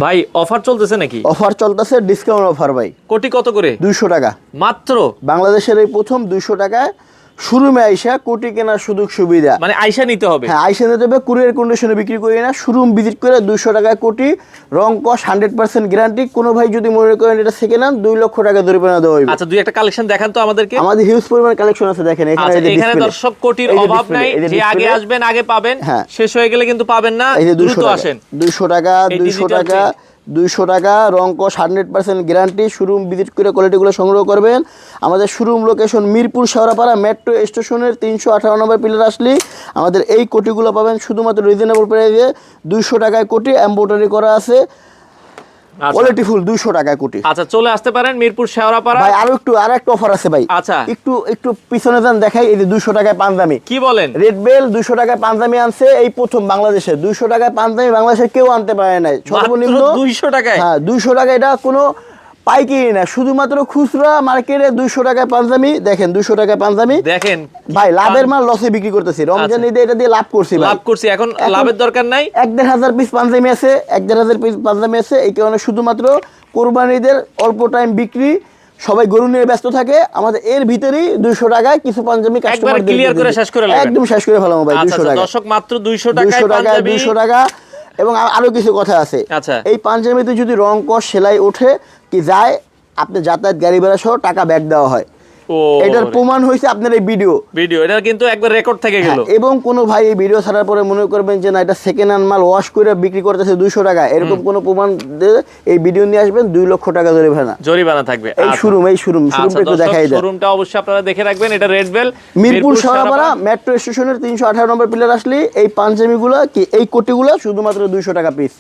ভাই অফার চলতেছে নাকি? অফার চলতেছে, ডিসকাউন্ট অফার ভাই। কোটি কত করে? 200 টাকা মাত্র। বাংলাদেশের এই প্রথম 200 টাকায় শোরুমে আইসা কোটি কেনার সুযোগ সুবিধা। মানে আইসা নিতে হবে? হ্যাঁ, আইসা নিতে হবে। কুরিয়ার কন্ডিশনে বিক্রি করি না, শোরুম ভিজিট করে 200 টাকায় কোটি, রং কস 100% গ্যারান্টি। কোনো ভাই যদি মনে করেন এটা সেকেন্ড হ্যান্ড, 2 লক্ষ টাকা জরিমানা দেওয়া হইবে। আচ্ছা, দুই একটা কালেকশন দেখান তো আমাদেরকে। আমাদের হিউজ পরিমাণ কালেকশন আছে, দেখেন এখানে। আচ্ছা, এই যে এখানে display, দর্শক কোটির এই যে অভাব display, নাই, এই যে যে আগে display। আসবেন আগে পাবেন, হ্যাঁ। শেষ হয়ে গেলে কিন্তু পাবেন না। এই যে 200 দ্রুত টাকা, আসেন। 200 টাকা, এই 200 digital টাকা, print। 200 টাকা, রং কস 100% গ্যারান্টি। শোরুম ভিজিট করে কোয়ালিটিগুলো সংগ্রহ করবেন। আমাদের showroom location Mirpur Shewrapara metro স্টেশনের 358 নম্বর পিলার আসলে আমাদের এই কোটিগুলো পাবেন শুধুমাত্র রিজনেবল প্রাইসে। 200 টাকায় কোটি, এমব্রয়ডারি করা আছে, আচ্ছা। Quality full. 200 টাকায় কোটি। আচ্ছা, চলে আসতে পারেন মিরপুর শেওড়াপাড়া। ভাই আর একটা অফার আছে ভাই। আচ্ছা। একটু পিছনে যান, দেখাই। এই যে 200 টাকায় পাঞ্জাবি। কি বলেন? রেড বেল 200 টাকায় পাঞ্জাবি আনছে এই প্রথম বাংলাদেশে। 200 টাকায় পাঞ্জাবি বাংলাদেশে কেউ আনতে পারে নাই, সর্বনিম্ন 200 টাকায়। হ্যাঁ, 200 টাকা। এটা কোনো পাইকারি না, শুধুমাত্র খুচরা মার্কেটে 200 টাকায় পাঞ্জাবি। দেখেন 200 টাকায় পাঞ্জাবি। দেখেন ভাই লাভের মাল লসে বিক্রি করতেছি। রমজান ঈদে এটা দিয়ে লাভ করছি ভাই। লাভ করছি, এখন লাভের দরকার নাই। 1,500 পিস পাঞ্জাবি আছে, 1,500 পিস পাঞ্জাবি আছে। এই কারণে শুধুমাত্র কোরবানিদের অল্প টাইম বিক্রি, সবাই গরু নিয়ে ব্যস্ত থাকে। আমাদের এর ভিতরেই 200 টাকায় কিছু পাঞ্জাবি কাস্টমার ক্লিয়ার করে শেষ করে নেবেন। একদম শেষ করে ফেলাম ভাই। আচ্ছা, 200 টাকা দর্শক মাত্র 200 টাকায় 200 টাকা, পাঞ্জাবি। 200 টাকা। এবং আরো কিছু কথা আছে। আচ্ছা। এই পাঞ্জাবিতে যদি রং কস সেলাই ওঠে কি যায়, আপনি যাতায়াত গাড়ি ভাড়া সহ টাকা ব্যাক দেওয়া হয়। ও, এটার প্রমাণ হয়েছে আপনার এই ভিডিও। এটা কিন্তু একবার রেকর্ড থেকে গেল। এবং কোনো ভাই এই ভিডিও ছাড়ার পরে মনে করবেন যে না, এটা সেকেন্ড হ্যান্ড মাল ওয়াশ করে বিক্রি করতেছে 200 টাকা, এরকম কোনো প্রমাণ দিয়ে এই ভিডিও নিয়ে আসবেন, 2 লক্ষ টাকা জরিমানা থাকবে। এই শোরুমটা একটু দেখাই দেন। শোরুমটা অবশ্যই আপনারা দেখে রাখবেন। এটা red bell, Mirpur Shewrapara metro স্টেশনের 318 নম্বর পিলার আসলে এই পাঞ্জাবিগুলো কি এই কোটিগুলো শুধুমাত্র 200 টাকা পিস।